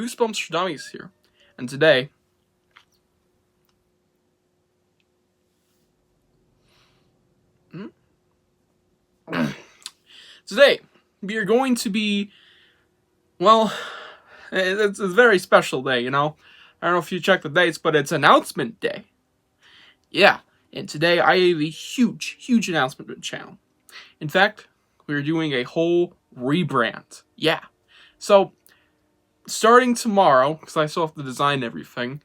Goosebumps for Dummies here, and today we are going to be, well, it's a very special day, you know. I don't know if you checked the dates, but it's announcement day. Yeah, and today I have a huge announcement to the channel. In fact, we're doing a whole rebrand. Yeah. So, starting tomorrow, because I still have to design everything,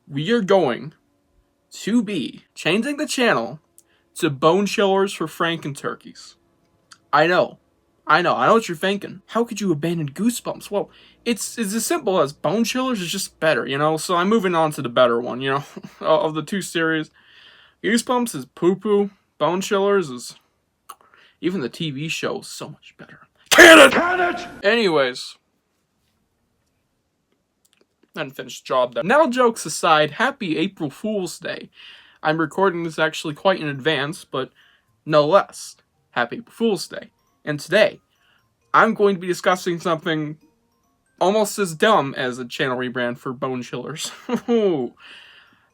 we are going to be changing the channel to Bone Chillers for Franken Turkeys. I know what you're thinking. How could you abandon Goosebumps? Well, it's as simple as Bone Chillers is just better, you know? So I'm moving on to the better one, you know? Of the two series. Goosebumps is poo-poo. Bone Chillers is... even the TV show is so much better. Can it! Anyways. Unfinished job there. Now, jokes aside, happy April Fool's Day. I'm recording this actually quite in advance, but no less. Happy April Fool's Day. And today, I'm going to be discussing something almost as dumb as a channel rebrand for Bone Chillers.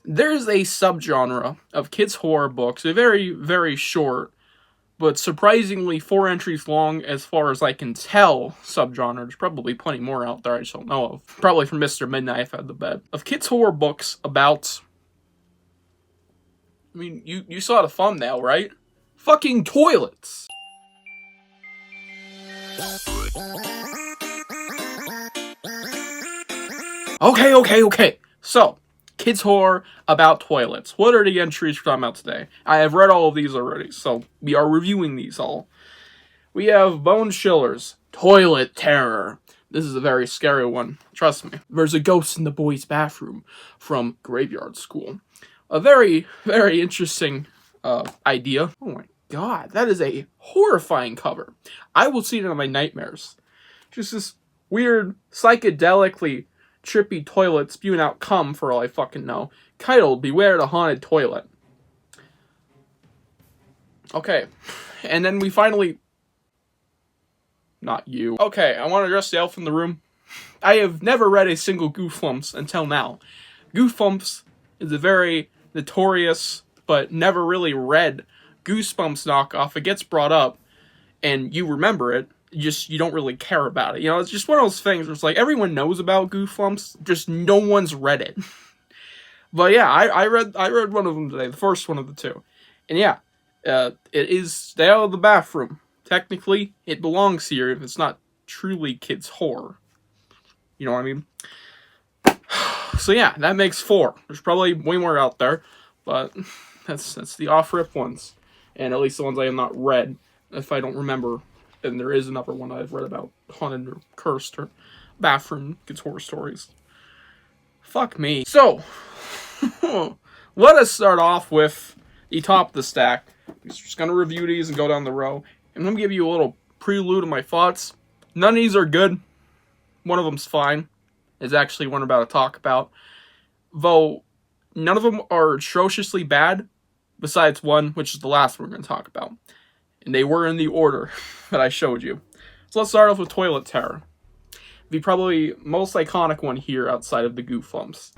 There's a subgenre of kids' horror books, a very short, but surprisingly 4 entries long as far as I can tell subgenre. There's probably plenty more out there I just don't know of. Probably from Mr. Midnight if I had the bet. Of kids' horror books about... I mean, you saw the thumbnail, right? Fucking toilets! Okay. So, kids' horror about toilets. What are the entries we're talking about today? I have read all of these already, so we are reviewing these all. We have Bone Chillers, Toilet Terror. This is a very scary one, trust me. There's a ghost in the boys' bathroom from Graveyard School. A very interesting idea. Oh my god, that is a horrifying cover. I will see it in my nightmares. Just this weird, psychedelically trippy toilet spewing out cum for all I fucking know. Titled, Beware the Haunted Toilet. Okay, and then we finally... not you. Okay, I want to address the elephant in the room. I have never read a single Goosebumps until now. Goosebumps is a very notorious, but never really read Goosebumps knockoff. It gets brought up, and you remember it, you don't really care about it. You know, it's just one of those things where it's like, everyone knows about Goosebumps, just no one's read it. But yeah, I read one of them today, the first one of the two. And yeah, it is Stay Out of the Bathroom. Technically, it belongs here if it's not truly kids' horror. You know what I mean? So yeah, that makes 4. There's probably way more out there, but that's the off-rip ones. And at least the ones I have not read, if I don't remember. And there is another one I've read about haunted or cursed or bathroom kids' horror stories. Fuck me. So, let us start off with the top of the stack. We're just going to review these and go down the row. And I'm going to give you a little prelude of my thoughts. None of these are good. One of them's fine. It's actually one I'm about to talk about. Though, none of them are atrociously bad. Besides one, which is the last one we're going to talk about. And they were in the order that I showed you. So let's start off with Toilet Terror. The probably most iconic one here outside of the Goosebumps.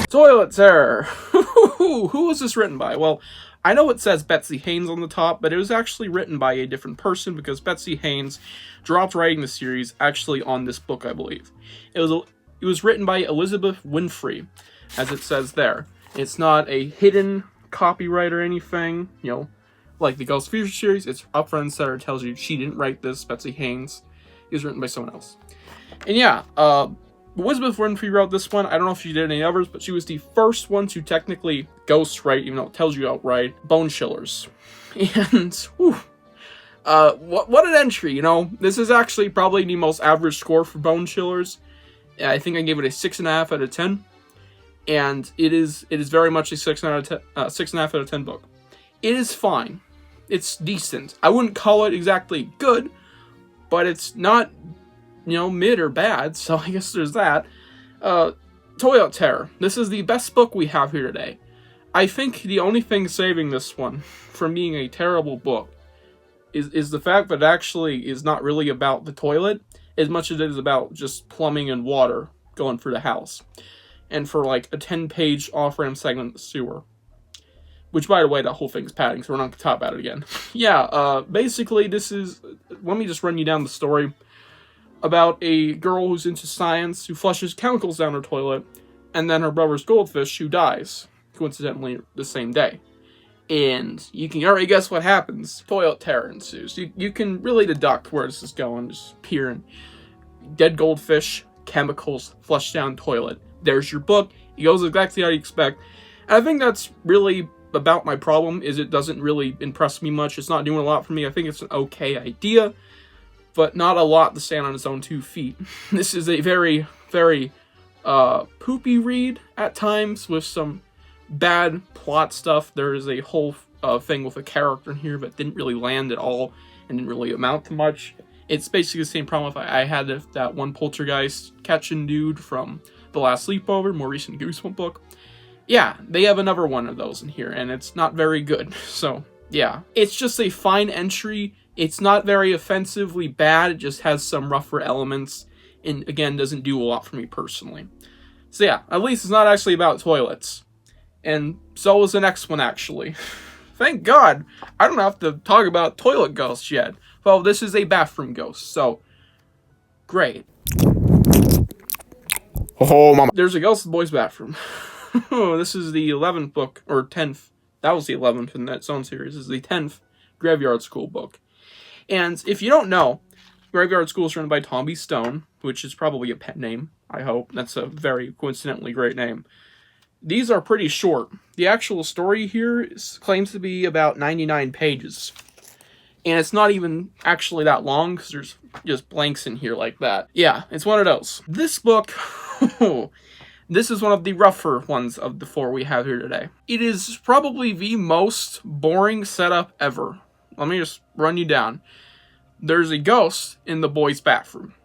Toilet Terror! Who was this written by? Well, I know it says Betsy Haynes on the top, but it was actually written by a different person because Betsy Haynes dropped writing the series actually on this book, I believe. It was written by Elizabeth Winfrey, as it says there. It's not a hidden copyright or anything, you know, like the Ghost Future series. It's up front and center. It tells you she didn't write this, Betsy Haynes. It was written by someone else. And yeah, Elizabeth Winfrey wrote this one. I don't know if she did any others, but she was the first one to technically ghostwrite, even though it tells you outright, Bone Chillers. And, whew, what an entry, you know? This is actually probably the most average score for Bone Chillers. I think I gave it a 6.5 out of 10. And it is very much a 6.5 out of 10 book. It is fine. It's decent. I wouldn't call it exactly good, but it's not mid or bad, so I guess there's that. Toilet Terror. This is the best book we have here today. I think the only thing saving this one from being a terrible book is the fact that it actually is not really about the toilet as much as it is about just plumbing and water going through the house. And for like a 10-page off-ramp segment of the sewer. Which, by the way, that whole thing's padding, so we're not going to talk about it again. Yeah, basically this is... Let me just run you down the story about a girl who's into science who flushes chemicals down her toilet, and then her brother's goldfish who dies, coincidentally, the same day. And you can already guess what happens. Toilet terror ensues. You can really deduct where this is going, just peering. Dead goldfish, chemicals, flush down toilet. There's your book. It goes exactly how you expect. And I think that's really about my problem, is it doesn't really impress me much. It's not doing a lot for me. I think it's an okay idea, but not a lot to stand on its own 2 feet. This is a very, very poopy read at times with some bad plot stuff. There is a whole thing with a character in here that didn't really land at all and didn't really amount to much. It's basically the same problem if I had that one poltergeist catching dude from The Last Sleepover, more recent Goosebumps book. Yeah, they have another one of those in here, and it's not very good. So, yeah. It's just a fine entry. It's not very offensively bad. It just has some rougher elements, and again, doesn't do a lot for me personally. So yeah, at least it's not actually about toilets. And so is the next one, actually. Thank God, I don't have to talk about toilet ghosts yet. Well, this is a bathroom ghost, so great. Oh, mama. There's a ghost in the boys' bathroom. This is the 11th book, or 10th. That was the 11th in that own series. This is the 10th Graveyard School book. And if you don't know, Graveyard School is written by Tommy Stone, which is probably a pet name, I hope. That's a very coincidentally great name. These are pretty short. The actual story here claims to be about 99 pages. And it's not even actually that long, because there's just blanks in here like that. Yeah, it's one of those. This book, this is one of the rougher ones of the 4 we have here today. It is probably the most boring setup ever. Let me just run you down. There's a ghost in the boys' bathroom.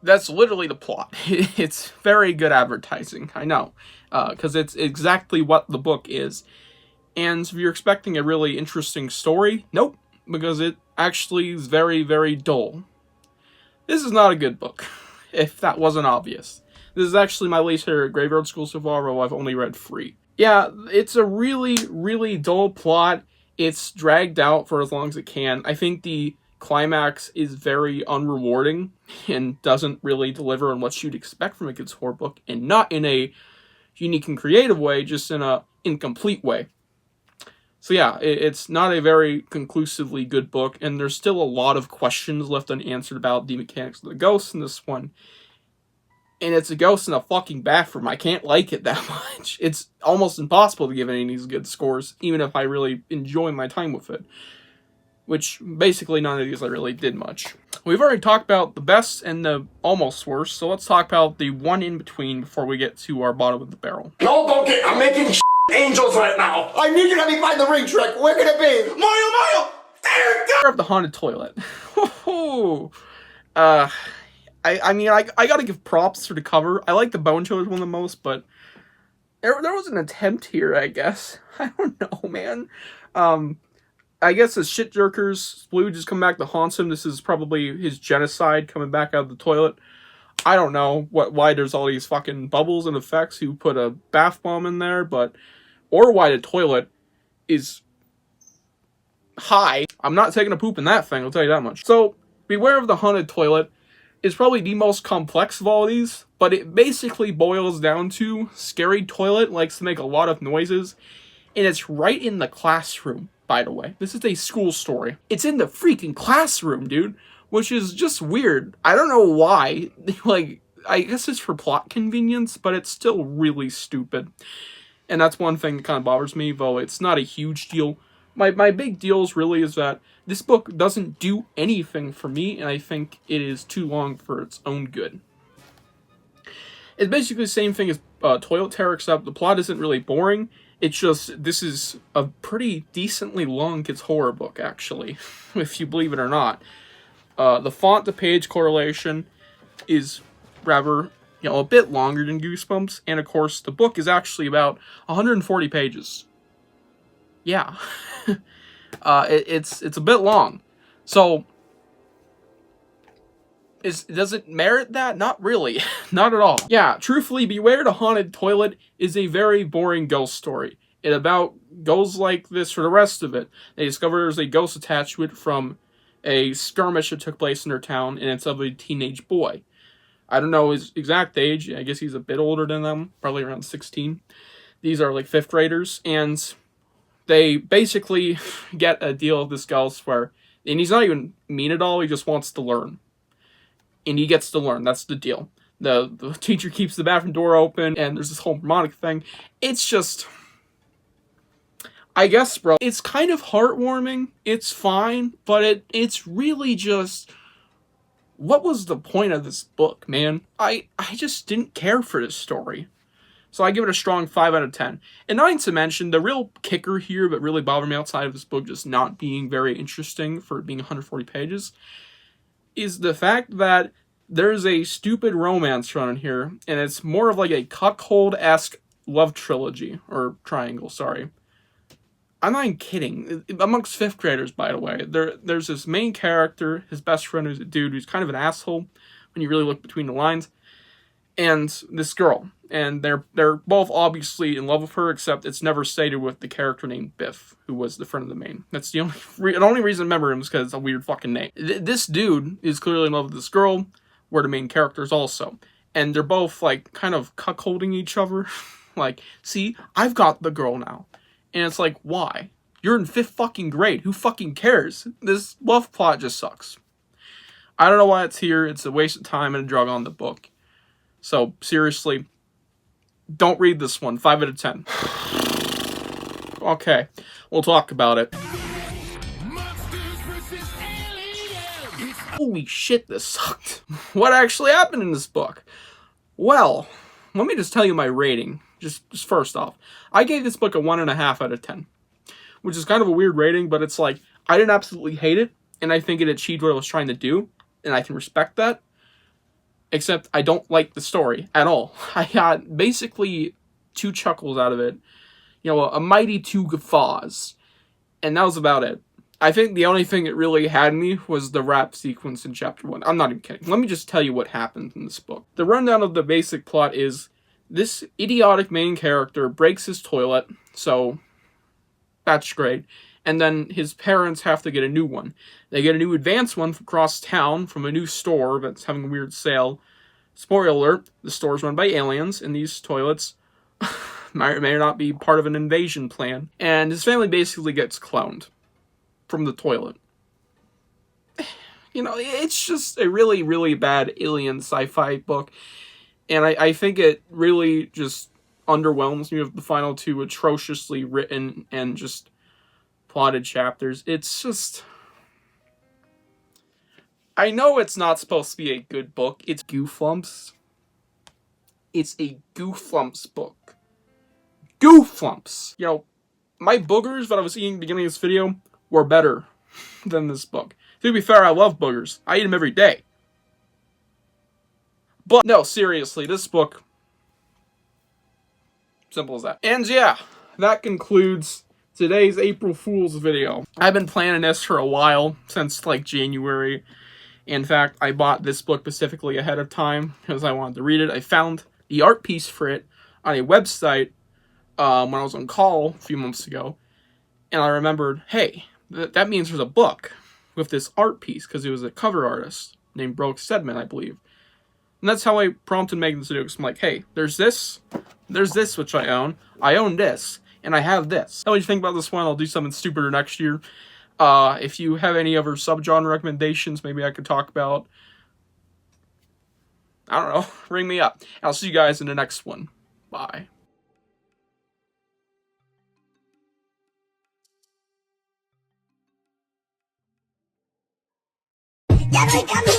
That's literally the plot. It's very good advertising, I know, because it's exactly what the book is. And if you're expecting a really interesting story, nope, because it actually is very, very dull. This is not a good book, if that wasn't obvious. This is actually my least favorite Graveyard School so far, although I've only read 3. Yeah, it's a really, really dull plot. It's dragged out for as long as it can. I think the climax is very unrewarding and doesn't really deliver on what you'd expect from a kids' horror book, and not in a unique and creative way, just in a incomplete way. So yeah, it's not a very conclusively good book, and there's still a lot of questions left unanswered about the mechanics of the ghosts in this one. And it's a ghost in a fucking bathroom. I can't like it that much. It's almost impossible to give any of these good scores, even if I really enjoy my time with it. Which, basically, none of these I really did much. We've already talked about the best and the almost worst, so let's talk about the one in between before we get to our bottom of the barrel. No, don't get, I'm making angels right now. I need you to help me find the ring trick. Where can it be? Mario! There you go! Of the haunted toilet. I mean, I gotta give props for the cover. I like the Bone Chillers one the most, but there was an attempt here, I guess. I don't know, man. I guess as shit jerkers, Blue just come back to haunt him. This is probably his genocide coming back out of the toilet. I don't know why there's all these fucking bubbles and effects who put a bath bomb in there, or why the toilet is high. I'm not taking a poop in that thing, I'll tell you that much. So, Beware of the Haunted Toilet is probably the most complex of all of these, but it basically boils down to Scary Toilet likes to make a lot of noises, and it's right in the classroom, by the way. This is a school story. It's in the freaking classroom, dude, which is just weird. I don't know why. Like, I guess it's for plot convenience, but it's still really stupid. And that's one thing that kind of bothers me, though it's not a huge deal. My big deals really is that this book doesn't do anything for me, and I think it is too long for its own good. It's basically the same thing as Toilet Terror, except the plot isn't really boring. It's just, this is a pretty decently long kids' horror book, actually, if you believe it or not. The font to page correlation is rather, a bit longer than Goosebumps, and of course the book is actually about 140 pages. Yeah. It's a bit long. So, does it merit that? Not really. Not at all. Yeah, truthfully, Beware the Haunted Toilet is a very boring ghost story. It about goes like this for the rest of it. They discover there's a ghost attached to it from a skirmish that took place in their town, and it's of a teenage boy. I don't know his exact age. I guess he's a bit older than them, probably around 16. These are like 5th graders, and they basically get a deal with this ghost where, and he's not even mean at all, he just wants to learn. And he gets to learn, that's the deal. The teacher keeps the bathroom door open, and there's this whole mnemonic thing. It's just, I guess, bro, it's kind of heartwarming, it's fine, but it's really just, what was the point of this book, man? I just didn't care for this story. So I give it a strong 5 out of 10. And not to mention, the real kicker here that really bothered me outside of this book just not being very interesting for it being 140 pages is the fact that there's a stupid romance running here, and it's more of like a cuckold-esque love trilogy, or triangle, sorry. I'm not even kidding. Amongst 5th graders, by the way, there's this main character, his best friend who's a dude who's kind of an asshole when you really look between the lines, and this girl. And they're both obviously in love with her, except it's never stated with the character named Biff, who was the friend of the main. That's the only reason I remember him is because it's a weird fucking name. This dude is clearly in love with this girl, where the main character is also. And they're both, like, kind of cuckolding each other. Like, see, I've got the girl now. And it's like, why? You're in 5th fucking grade. Who fucking cares? This love plot just sucks. I don't know why it's here. It's a waste of time and a drug on the book. So, seriously, don't read this one. 5 out of 10. Okay, we'll talk about it. Holy shit, this sucked. What actually happened in this book? Well, let me just tell you my rating. Just first off, I gave this book a 1.5 out of 10. Which is kind of a weird rating, but it's like, I didn't absolutely hate it, and I think it achieved what it was trying to do, and I can respect that. Except I don't like the story at all. I got basically 2 chuckles out of it. A mighty 2 guffaws. And that was about it. I think the only thing that really had me was the rap sequence in chapter 1. I'm not even kidding. Let me just tell you what happened in this book. The rundown of the basic plot is this idiotic main character breaks his toilet, so that's great. And then his parents have to get a new one. They get a new advanced one from across town from a new store that's having a weird sale. Spoiler alert, the store's run by aliens, and these toilets may or may not be part of an invasion plan. And his family basically gets cloned from the toilet. It's just a really, really bad alien sci-fi book. And I think it really just underwhelms me with the final 2 atrociously written and just plotted chapters. It's just, I know it's not supposed to be a good book. It's Goosebumps. It's a Goosebumps book. Goosebumps! My boogers that I was eating at the beginning of this video were better than this book. To be fair, I love boogers. I eat them every day. But no, seriously, this book, simple as that. And yeah, that concludes today's April Fool's video. I've been planning this for a while, since like January. In fact, I bought this book specifically ahead of time because I wanted to read it. I found the art piece for it on a website when I was on call a few months ago. And I remembered, hey, that means there's a book with this art piece, because it was a cover artist named Brooke Sedman, I believe. And that's how I prompted making this video, because I'm like, hey, there's this which I own this, and I have this. How do you think about this one? I'll do something stupider next year. If you have any other subgenre recommendations, maybe I could talk about, I don't know, ring me up. I'll see you guys in the next one. Bye. Ya no hay cambio.